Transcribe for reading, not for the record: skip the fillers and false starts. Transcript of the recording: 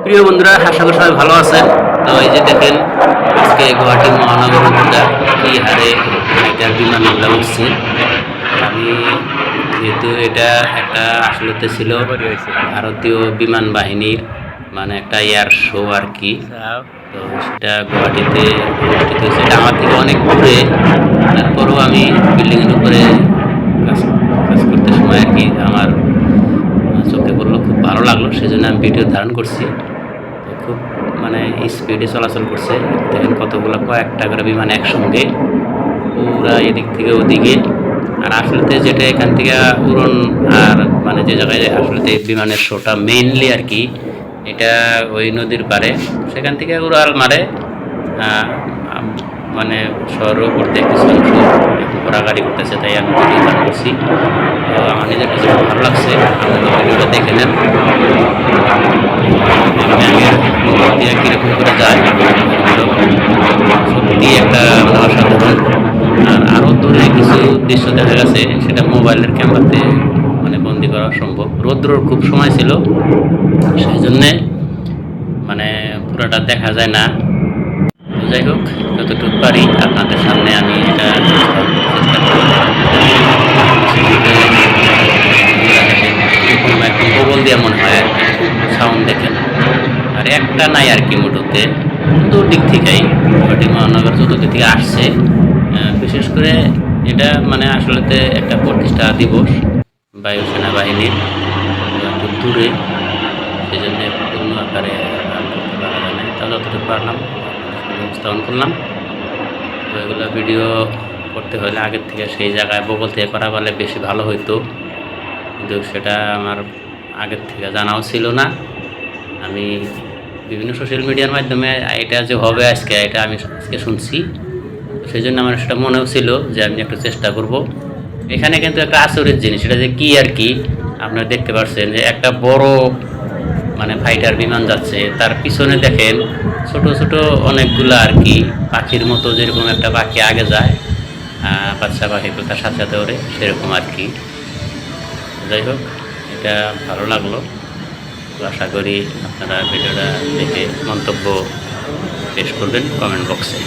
প্রিয় বন্ধুরা, আশা করি সবাই ভালো আছেন। তো এই যে দেখেন, আজকে গুয়াহাটি মহানগর কি হারে এটার বিমানগুলো উঠছে। আমি যেহেতু এটা একটা আসলেতে ছিল ভারতীয় বিমান বাহিনীর মানে একটা এয়ার শো আর কি। তো সেটা গুয়াহাটিতে অনুষ্ঠিত হয়েছে। এটা আমার থেকে অনেক দূরে, তারপরেও আমি বিল্ডিংয়ের উপরে কাজ কাজ করতে সময় আর কি আমার চোখে পড়লো, খুব ভালো লাগলো, সেজন্য আমি ভিডিও ধারণ করছি। তো খুব মানে স্পিডে চলাচল করছে। দেখেন কতগুলো কয়েকটা করে বিমান একসঙ্গে পুরা এদিক থেকে ওদিকে। আর আসলেতে যেটা এখান থেকে উড়ন আর মানে যে জায়গায় আসলেতে বিমানের শোটা মেইনলি আর কি, এটা ওই নদীর পারে, সেখান থেকে উড়াল মারে মানে শহরের উপর দিয়ে কিছু অংশ ঘোরাঘাড়ি করতেছে, তাই আমি ভিডিও ধারণ করছি। তো আমার নিজের কাছে খুব ভালো লাগছে। আপনারা ভিডিওটা দেখে নেন কীরকম করে যায়। সত্যি একটা মানে অসাধারণ। আর আরও দূরে কিছু দৃশ্য দেখা গেছে, সেটা মোবাইলের ক্যামেরাতে মানে বন্দি করা সম্ভব। রৌদ্রর খুব সময় ছিল, সেই জন্যে মানে পুরোটা দেখা যায় না। যাই হোক, যতটুকু পারি আপনাদের সামনে আমি এটা চেষ্টা এরকম একদম বগল দিয়ে মনে হয় আর কি, সাউন্ড দেখেন। আর একটা নাই আর কি মোটোতে, চতুর্দিক থেকেই গুয়াহাটি মহানগর চতুর্দিক থেকে আসছে। বিশেষ করে এটা মানে আসলেতে একটা প্রতিষ্ঠা দিবস বায়ুসেনা বাহিনীর, একটু দূরে, সেই জন্য পূর্ণ আকারে করতে পারা যায় না। তাও যতটুকু পারলাম উপস্থাপন করলাম। তো এগুলো ভিডিও করতে হলে আগের থেকে সেই জায়গায় বগল থেকে করা বলে বেশি ভালো হইতো, কিন্তু সেটা আমার আগের থেকে জানাও ছিল না। আমি বিভিন্ন সোশ্যাল মিডিয়ার মাধ্যমে এটা যে হবে আজকে, এটা আমি আজকে শুনছি, সেই জন্য আমার সেটা মনেও ছিল যে আমি একটু চেষ্টা করব। এখানে কিন্তু একটা আচরিত জিনিস, এটা যে কী আর কি, আপনারা দেখতে পাচ্ছেন যে একটা বড় মানে ফাইটার বিমান যাচ্ছে, তার পিছনে দেখেন ছোট ছোট অনেকগুলো আর কি পাখির মতো, যেরকম একটা পাখি আগে যায় বাচ্চা পাখিগুলো তার সাথে সাথে ওরে, সেরকম আর কি। যাই হোক, এটা ভালো লাগলো। তো আশা করি আপনারা ভিডিওটা দেখে মন্তব্য পেশ করবেন কমেন্ট বক্সে।